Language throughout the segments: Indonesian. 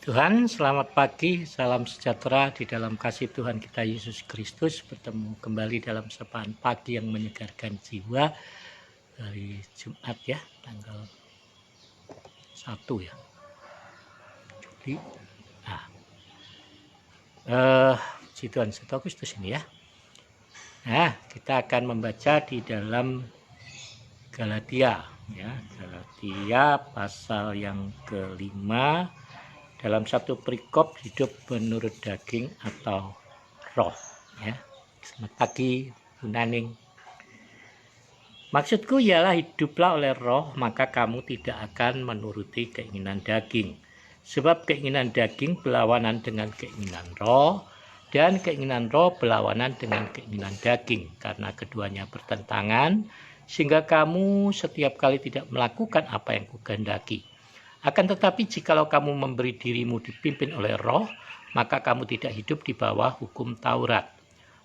Tuhan, selamat pagi, salam sejahtera di dalam kasih Tuhan kita Yesus Kristus. Bertemu kembali dalam sapaan pagi yang menyegarkan jiwa hari Jumat ya, tanggal 1 ya. Juli. Puji Tuhan, 1 Agustus ini ya. Nah, kita akan membaca di dalam Galatia ya, Galatia pasal yang kelima. Dalam satu perikop hidup menurut daging atau roh ya. Selamat pagi Bu Naning. Maksudku ialah hiduplah oleh roh, maka kamu tidak akan menuruti keinginan daging. Sebab keinginan daging berlawanan dengan keinginan roh, dan keinginan roh berlawanan dengan keinginan daging, karena keduanya bertentangan, sehingga kamu setiap kali tidak melakukan apa yang kukehendaki. Akan tetapi jikalau kamu memberi dirimu dipimpin oleh roh, maka kamu tidak hidup di bawah hukum Taurat.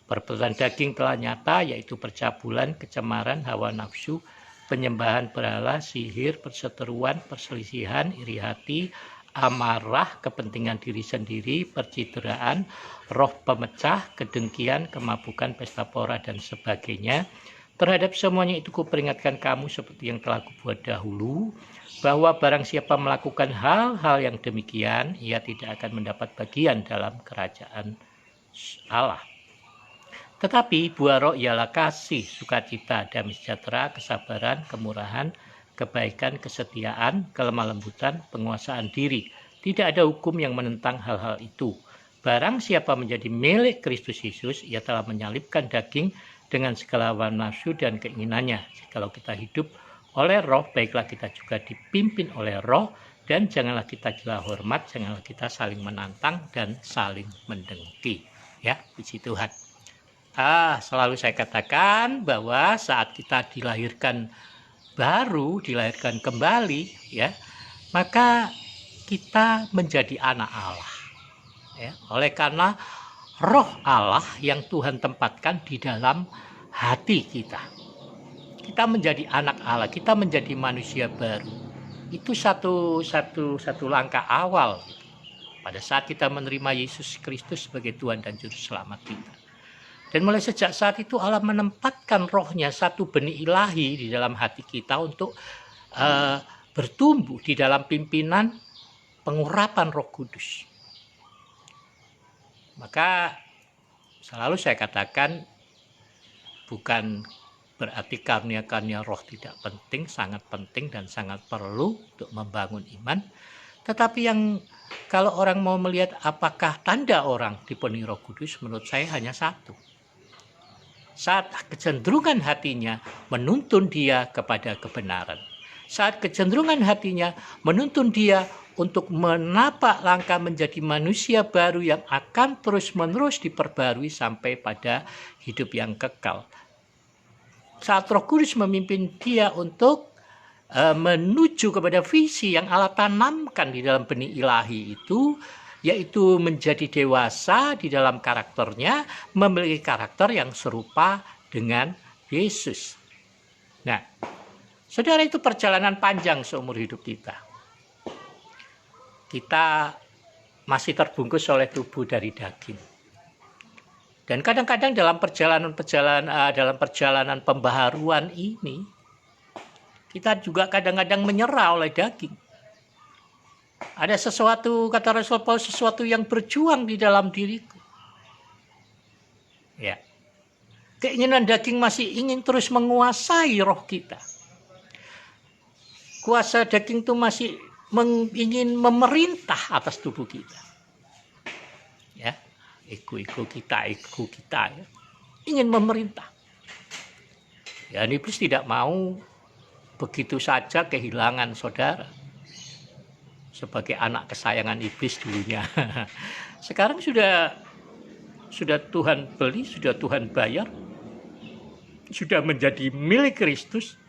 Perbuatan daging telah nyata, yaitu percabulan, kecemaran, hawa nafsu, penyembahan berhala, sihir, perseteruan, perselisihan, iri hati, amarah, kepentingan diri sendiri, percideraan, roh pemecah, kedengkian, kemabukan, pesta pora, dan sebagainya. Terhadap semuanya itu kuperingatkan kamu seperti yang telah kubuat dahulu, bahwa barang siapa melakukan hal-hal yang demikian, ia tidak akan mendapat bagian dalam kerajaan Allah. Tetapi buah roh ialah kasih, sukacita, damai sejahtera, kesabaran, kemurahan, kebaikan, kesetiaan, kelemah lembutan, penguasaan diri. Tidak ada hukum yang menentang hal-hal itu. Barang siapa menjadi milik Kristus Yesus, ia telah menyalibkan daging dengan segala hawa nafsu dan keinginannya. Kalau kita hidup oleh roh, baiklah kita juga dipimpin oleh roh, dan janganlah kita gila hormat, janganlah kita saling menantang dan saling mendengki. Ya, puji Tuhan. Selalu saya katakan bahwa saat kita dilahirkan baru, dilahirkan kembali, ya, maka kita menjadi anak Allah. Ya, oleh karena roh Allah yang Tuhan tempatkan di dalam hati kita. Kita menjadi anak Allah, kita menjadi manusia baru. Itu satu langkah awal pada saat kita menerima Yesus Kristus sebagai Tuhan dan Juru Selamat kita. Dan mulai sejak saat itu Allah menempatkan rohnya, satu benih ilahi di dalam hati kita untuk bertumbuh di dalam pimpinan pengurapan Roh Kudus. Maka selalu saya katakan bukan berarti karunia-karunia roh tidak penting, sangat penting dan sangat perlu untuk membangun iman. Tetapi yang kalau orang mau melihat apakah tanda orang dipenuhi Roh Kudus, menurut saya hanya satu. Saat kecenderungan hatinya menuntun dia kepada kebenaran. Saat kecenderungan hatinya menuntun dia untuk menapak langkah menjadi manusia baru yang akan terus-menerus diperbarui sampai pada hidup yang kekal. Saat Roh Kudus memimpin dia untuk menuju kepada visi yang Allah tanamkan di dalam benih ilahi itu, yaitu menjadi dewasa di dalam karakternya, memiliki karakter yang serupa dengan Yesus. Nah, saudara, itu perjalanan panjang seumur hidup kita. Kita masih terbungkus oleh tubuh dari daging. Dan kadang-kadang dalam perjalanan pembaharuan ini, kita juga kadang-kadang menyerah oleh daging. Ada sesuatu, kata Rasul Paulus, sesuatu yang berjuang di dalam diriku. Ya. Keinginan daging masih ingin terus menguasai roh kita. Kuasa daging itu masih ingin memerintah atas tubuh kita. Ya. Ego kita ya. Ingin memerintah. Ya, iblis tidak mau begitu saja kehilangan saudara sebagai anak kesayangan iblis dulunya. Sekarang sudah Tuhan beli, sudah Tuhan bayar, sudah menjadi milik Kristus.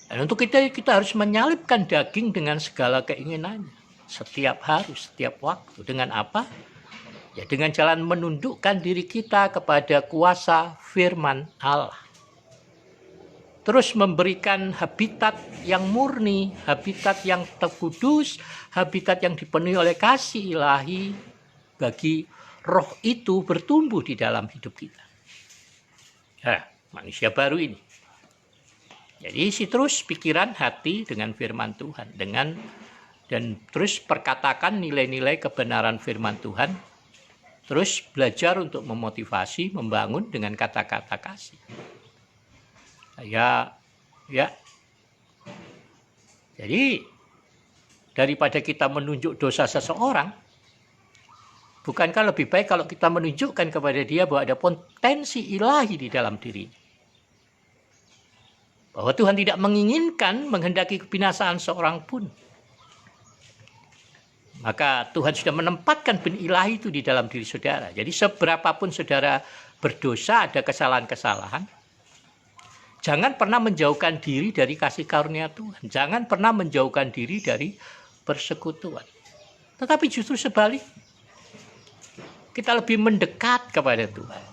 Dan untuk kita harus menyalipkan daging dengan segala keinginannya, setiap hari, setiap waktu. Dengan apa? Ya, dengan jalan menundukkan diri kita kepada kuasa firman Allah. terus memberikan habitat yang murni, habitat yang terkudus, habitat yang dipenuhi oleh kasih ilahi bagi roh itu bertumbuh di dalam hidup kita. Nah, manusia baru ini. Jadi isi terus pikiran hati dengan firman Tuhan, dan terus perkatakan nilai-nilai kebenaran firman Tuhan, terus belajar untuk memotivasi, membangun dengan kata-kata kasih. Ya. Jadi daripada kita menunjuk dosa seseorang, bukankah lebih baik kalau kita menunjukkan kepada dia bahwa ada potensi ilahi di dalam dirinya? Bahwa Tuhan tidak menginginkan menghendaki kebinasaan seorang pun. Maka Tuhan sudah menempatkan benih ilahi itu di dalam diri saudara. Jadi seberapapun saudara berdosa, ada kesalahan-kesalahan, jangan pernah menjauhkan diri dari kasih karunia Tuhan. Jangan pernah menjauhkan diri dari persekutuan. Tetapi justru sebaliknya, kita lebih mendekat kepada Tuhan.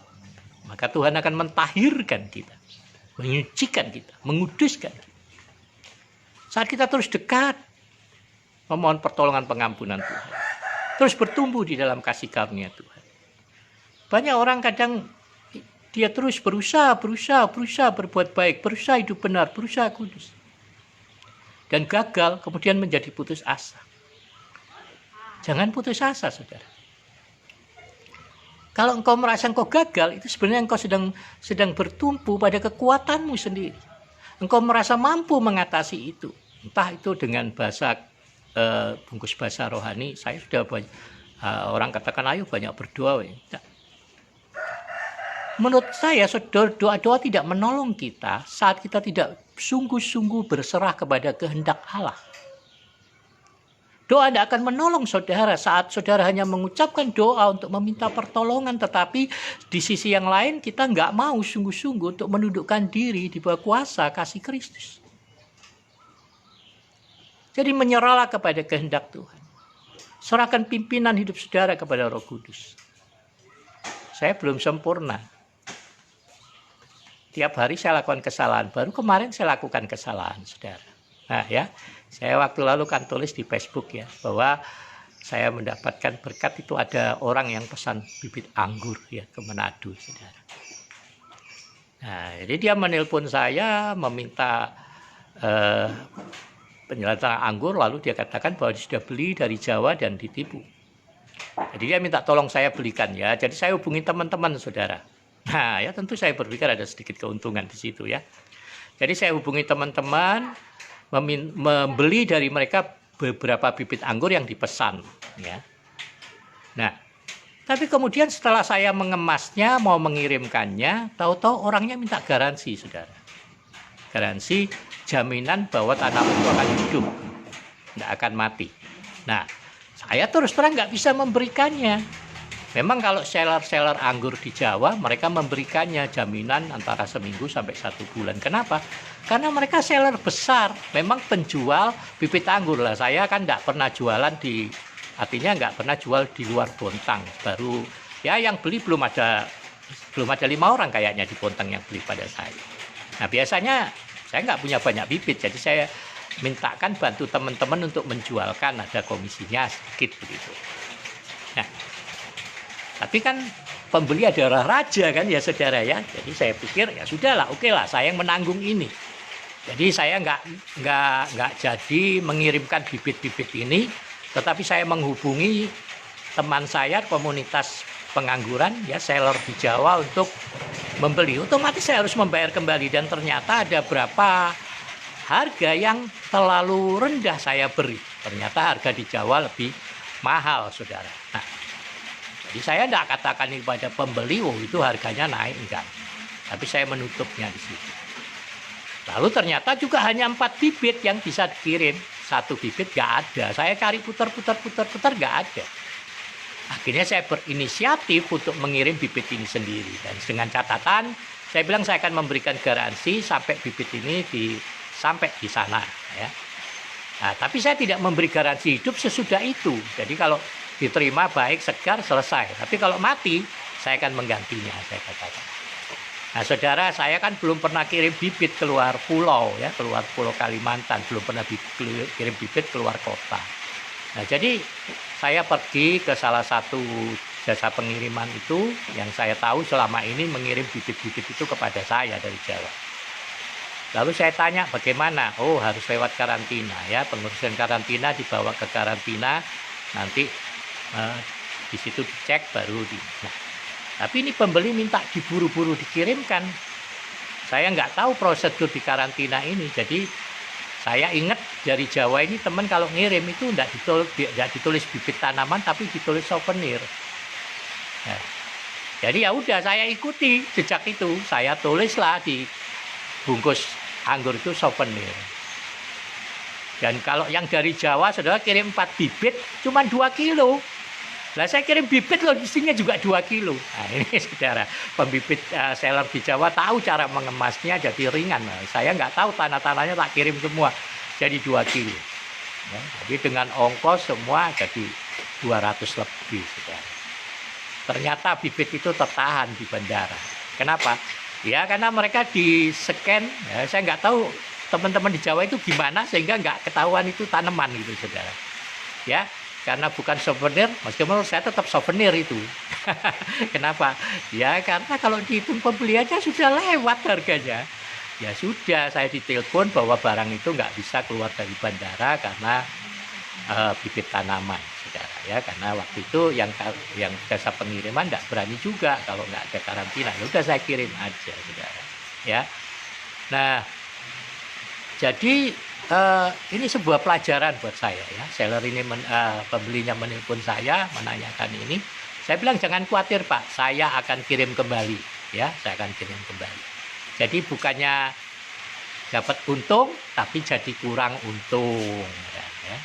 Maka Tuhan akan mentahirkan kita, menyucikan kita, menguduskan kita. Saat kita terus dekat, memohon pertolongan pengampunan Tuhan, terus bertumbuh di dalam kasih karunia Tuhan. Banyak orang kadang dia terus berusaha berbuat baik, berusaha hidup benar, berusaha kudus, dan gagal, kemudian menjadi putus asa. Jangan putus asa, saudara. Kalau engkau merasa engkau gagal, itu sebenarnya engkau sedang bertumpu pada kekuatanmu sendiri. Engkau merasa mampu mengatasi itu. Entah itu dengan bahasa bungkus bahasa rohani, saya sudah banyak, orang katakan ayo banyak berdoa. Menurut saya, doa-doa tidak menolong kita saat kita tidak sungguh-sungguh berserah kepada kehendak Allah. Doa tidak akan menolong saudara saat saudara hanya mengucapkan doa untuk meminta pertolongan, tetapi di sisi yang lain kita nggak mau sungguh-sungguh untuk menundukkan diri di bawah kuasa kasih Kristus. Jadi menyerahlah kepada kehendak Tuhan. Serahkan pimpinan hidup saudara kepada Roh Kudus. Saya belum sempurna. Tiap hari saya lakukan kesalahan. Baru kemarin saya lakukan kesalahan, saudara. Nah ya, saya waktu lalu kan tulis di Facebook ya, bahwa saya mendapatkan berkat itu ada orang yang pesan bibit anggur ya ke Manado, saudara. Nah, jadi dia menelpon saya meminta penjelasan anggur, lalu dia katakan bahwa dia sudah beli dari Jawa dan ditipu. Jadi dia minta tolong saya belikan ya. Jadi saya hubungi teman-teman, saudara. Nah ya, tentu saya berpikir ada sedikit keuntungan di situ ya. Jadi saya hubungi teman-teman, membeli dari mereka beberapa bibit anggur yang dipesan ya. Nah, tapi kemudian setelah saya mengemasnya, mau mengirimkannya, tahu-tahu orangnya minta garansi, saudara. Garansi jaminan bahwa tanaman itu akan hidup, tidak akan mati. Nah, saya terus terang nggak bisa memberikannya. Memang kalau seller-seller anggur di Jawa, mereka memberikannya jaminan antara seminggu sampai 1 bulan. Kenapa? Karena mereka seller besar, memang penjual bibit anggur lah. Saya kan nggak pernah jualan artinya nggak pernah jual di luar Bontang. Baru ya yang beli belum ada 5 orang kayaknya di Bontang yang beli pada saya. Nah biasanya saya nggak punya banyak bibit, jadi saya mintakan bantu teman-teman untuk menjualkan, ada komisinya sedikit begitu. Nah, tapi kan pembeli adalah raja kan ya, saudara ya. Jadi saya pikir ya sudahlah, oke lah, saya yang menanggung ini. Jadi saya nggak jadi mengirimkan bibit-bibit ini, tetapi saya menghubungi teman saya komunitas pengangguran ya, seller di Jawa untuk membeli. Otomatis saya harus membayar kembali, dan ternyata ada berapa harga yang terlalu rendah saya beri. Ternyata harga di Jawa lebih mahal, saudara. Nah, jadi saya tidak katakan kepada pembeli, oh itu harganya naik, enggak. Tapi saya menutupnya di situ. Lalu ternyata juga hanya 4 bibit yang bisa dikirim. 1 bibit nggak ada. Saya cari putar, nggak ada. Akhirnya saya berinisiatif untuk mengirim bibit ini sendiri. Dan dengan catatan, saya bilang saya akan memberikan garansi sampai bibit ini sampai di sana. Ya. Nah, tapi saya tidak memberi garansi hidup sesudah itu. Jadi kalau diterima baik, segar, selesai. Tapi kalau mati, saya akan menggantinya, saya katakan. Nah, saudara, saya kan belum pernah kirim bibit keluar pulau ya, keluar pulau Kalimantan, belum pernah kirim bibit keluar kota. Nah, jadi saya pergi ke salah satu jasa pengiriman itu yang saya tahu selama ini mengirim bibit-bibit itu kepada saya dari Jawa. Lalu saya tanya bagaimana? Oh, harus lewat karantina ya, pengurusan karantina dibawa ke karantina, nanti di situ dicek baru di. Nah, tapi ini pembeli minta diburu-buru dikirimkan. Saya nggak tahu prosedur di karantina ini. Jadi saya ingat dari Jawa ini teman kalau ngirim itu nggak ditulis bibit tanaman tapi ditulis souvenir. Nah, jadi ya udah saya ikuti jejak itu. Saya tulislah di bungkus anggur itu souvenir. Dan kalau yang dari Jawa saudara kirim 4 bibit cuma 2 kilo. Lah saya kirim bibit logistiknya juga 2 kilo. Nah ini saudara, pembibit seller di Jawa tahu cara mengemasnya jadi ringan. Nah, saya nggak tahu tanah-tanahnya tak kirim semua jadi 2 kilo. Ya, jadi dengan ongkos semua jadi 200 lebih saudara. Ternyata bibit itu tertahan di bandara. Kenapa? Ya karena mereka di scan. Ya, saya nggak tahu teman-teman di Jawa itu gimana sehingga nggak ketahuan itu tanaman gitu saudara. Ya. Karena bukan souvenir, meskipun saya tetap souvenir itu. Kenapa? Ya karena kalau dihitung pembeliannya sudah lewat harganya. Ya sudah, saya ditelepon bahwa barang itu nggak bisa keluar dari bandara karena bibit tanaman, saudara. Ya karena waktu itu yang jasa pengiriman nggak berani juga kalau nggak ada karantina. Ya udah saya kirim aja, saudara. Ya. Nah, jadi ini sebuah pelajaran buat saya ya. Seller ini pembelinya menelpon saya menanyakan ini. Saya bilang jangan khawatir Pak, saya akan kirim kembali ya, saya akan kirim kembali. Jadi bukannya dapat untung tapi jadi kurang untung ya.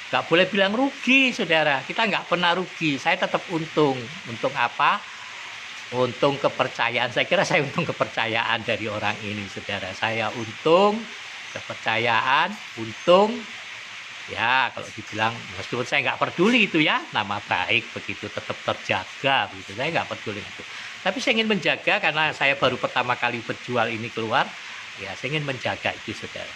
Nggak boleh bilang rugi saudara, kita nggak pernah rugi, saya tetap untung. Untung apa? Untung kepercayaan. Saya kira saya untung kepercayaan dari orang ini saudara. Saya untung kepercayaan, untung ya kalau dibilang meskipun saya nggak peduli itu ya, nama baik begitu tetap terjaga begitu, saya nggak peduli itu, tapi saya ingin menjaga karena saya baru pertama kali berjual ini keluar ya, saya ingin menjaga itu saudara.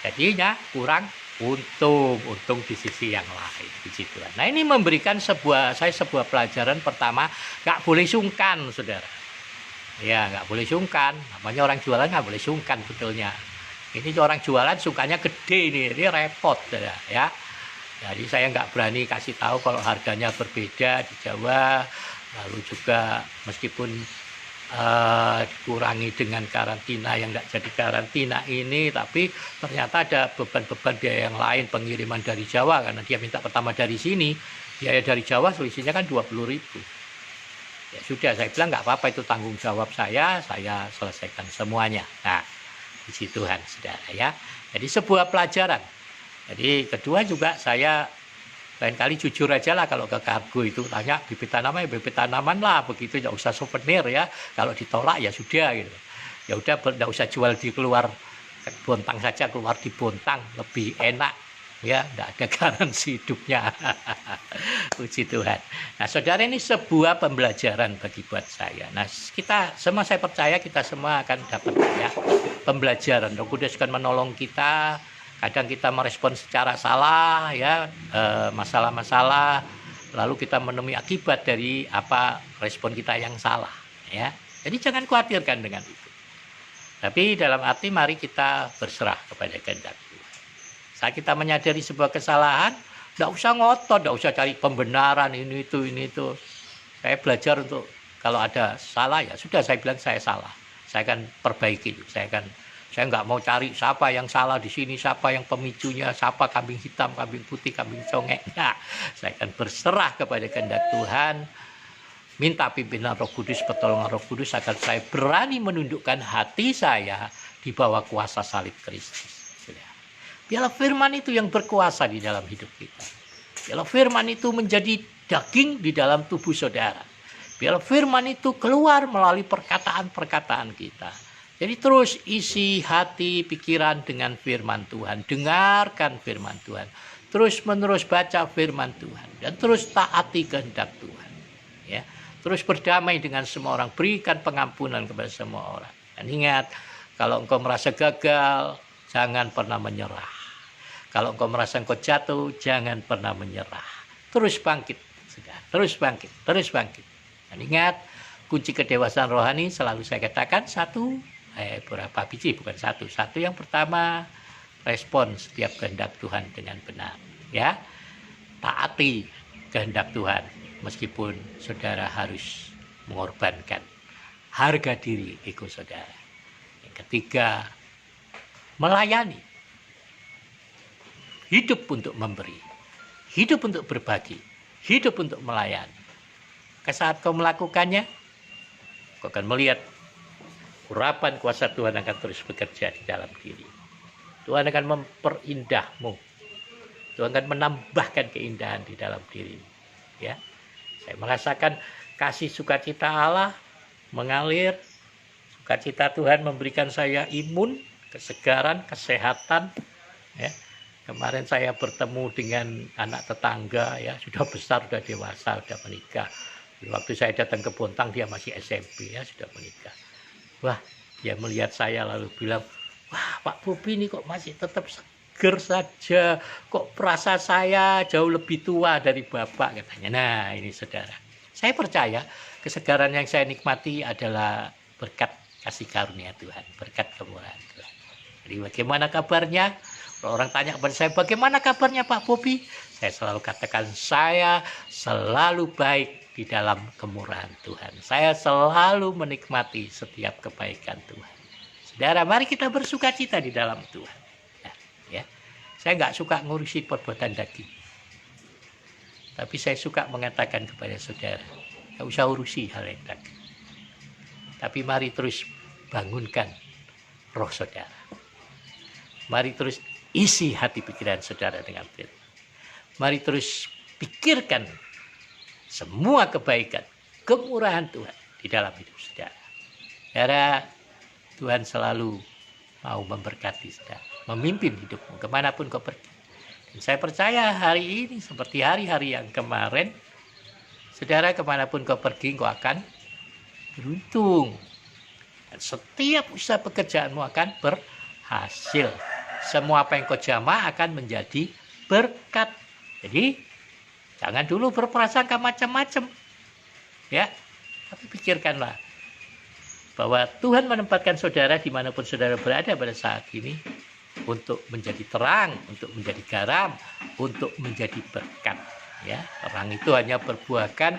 Jadinya kurang untung di sisi yang lain begitu. Nah ini memberikan sebuah pelajaran pertama, nggak boleh sungkan saudara. Ya nggak boleh sungkan, namanya orang jualan nggak boleh sungkan betulnya. Ini orang jualan sukanya gede nih, ini repot ya. Jadi saya nggak berani kasih tahu kalau harganya berbeda di Jawa. Lalu juga meskipun dikurangi dengan karantina yang nggak jadi karantina ini, tapi ternyata ada beban-beban biaya yang lain pengiriman dari Jawa karena dia minta pertama dari sini, biaya dari Jawa selisihnya kan 20.000. Ya sudah, saya bilang nggak apa-apa, itu tanggung jawab saya selesaikan semuanya. Nah, puji Tuhan, saudara ya. Jadi sebuah pelajaran. Jadi kedua juga saya lain kali jujur aja lah kalau ke kargo itu tanya bibit tanaman, ya bibit tanaman lah begitu, nggak usah souvenir ya. Kalau ditolak ya sudah gitu. Ya udah nggak usah jual di keluar Bontang saja, keluar di Bontang lebih enak. Ya, tidak ada garansi hidupnya. Puji Tuhan. Nah, saudara, ini sebuah pembelajaran buat saya. Nah, saya percaya kita semua akan dapat ya pembelajaran. Roh Kudus akan menolong kita. Kadang kita merespon secara salah ya, masalah-masalah, lalu kita menemui akibat dari apa respon kita yang salah ya. Jadi jangan khawatirkan dengan itu. Tapi dalam arti mari kita berserah kepada kehendak Tuhan. Saat kita menyadari sebuah kesalahan, tidak usah ngotot, tidak usah cari pembenaran ini itu. Saya belajar untuk kalau ada salah ya sudah, saya bilang saya salah. Saya akan perbaiki. Saya nggak mau cari siapa yang salah di sini, siapa yang pemicunya, siapa kambing hitam, kambing putih, kambing congek. Nah, saya akan berserah kepada kehendak Tuhan. Minta pimpinan Roh Kudus, pertolongan Roh Kudus agar saya berani menundukkan hati saya di bawah kuasa salib Kristus. Biarlah firman itu yang berkuasa di dalam hidup kita. Biarlah firman itu menjadi daging di dalam tubuh saudara. Biarlah firman itu keluar melalui perkataan-perkataan kita. Jadi terus isi hati, pikiran dengan firman Tuhan. Dengarkan firman Tuhan. Terus menerus baca firman Tuhan. Dan terus taati kehendak Tuhan. Ya. Terus berdamai dengan semua orang, berikan pengampunan kepada semua orang. Dan ingat, kalau engkau merasa gagal, jangan pernah menyerah. Kalau engkau merasa engkau jatuh, jangan pernah menyerah. Terus bangkit, terus bangkit, terus bangkit. Dan ingat, kunci kedewasaan rohani selalu saya katakan berapa biji, bukan satu. Satu yang pertama, respon setiap kehendak Tuhan dengan benar. Ya, taati kehendak Tuhan, meskipun saudara harus mengorbankan harga diri ego saudara. Yang ketiga, melayani. Hidup untuk memberi, hidup untuk berbagi, hidup untuk melayani. Saat kau melakukannya, kau akan melihat urapan kuasa Tuhan akan terus bekerja di dalam diri. Tuhan akan memperindah,mu. Tuhan akan menambahkan keindahan di dalam diri. Ya, saya merasakan kasih sukacita Allah mengalir. Sukacita Tuhan memberikan saya imun, kesegaran, kesehatan. Ya, kemarin saya bertemu dengan anak tetangga, ya, sudah besar, sudah dewasa, sudah menikah. Waktu saya datang ke Bontang dia masih SMP, ya, sudah menikah. Wah, dia melihat saya lalu bilang, wah, Pak Bobi ini kok masih tetap seger saja, kok perasa saya jauh lebih tua dari Bapak, katanya. Nah, ini saudara, saya percaya kesegaran yang saya nikmati adalah berkat kasih karunia Tuhan, berkat kemurahan Tuhan. Jadi bagaimana kabarnya? Kalau orang tanya kepada saya, bagaimana kabarnya Pak Bobi? Saya selalu katakan, saya selalu baik di dalam kemurahan Tuhan. Saya selalu menikmati setiap kebaikan Tuhan. Saudara, mari kita bersukacita di dalam Tuhan. Ya. Saya nggak suka ngurusi perbuatan daging. Tapi saya suka mengatakan kepada saudara, nggak usah urusi hal yang daging. Tapi mari terus bangunkan roh saudara. Mari terus isi hati pikiran saudara dengan firman. Mari terus pikirkan semua kebaikan, kemurahan Tuhan di dalam hidup saudara. Saudara, Tuhan selalu mau memberkati saudara, memimpin hidupmu kemanapun kau pergi. Dan saya percaya hari ini seperti hari-hari yang kemarin, saudara, kemanapun kau pergi, kau akan beruntung. Dan setiap usaha pekerjaanmu akan berhasil. Semua apa yang kau jamah akan menjadi berkat. Jadi jangan dulu berprasangka macam-macam, ya. Tapi pikirkanlah bahwa Tuhan menempatkan saudara dimanapun saudara berada pada saat ini untuk menjadi terang, untuk menjadi garam, untuk menjadi berkat. Ya, terang itu hanya berbuahkan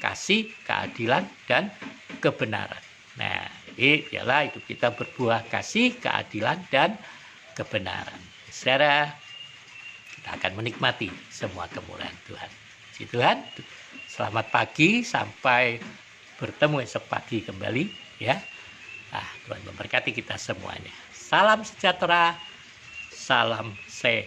kasih, keadilan, dan kebenaran. Nah, jadi biarlah hidup kita berbuah kasih, keadilan, dan kebenaran. Saudara, kita akan menikmati semua kemurahan Tuhan. Si Tuhan, selamat pagi, sampai bertemu esok pagi kembali, ya. Tuhan memberkati kita semuanya. Salam sejahtera, salam sehat.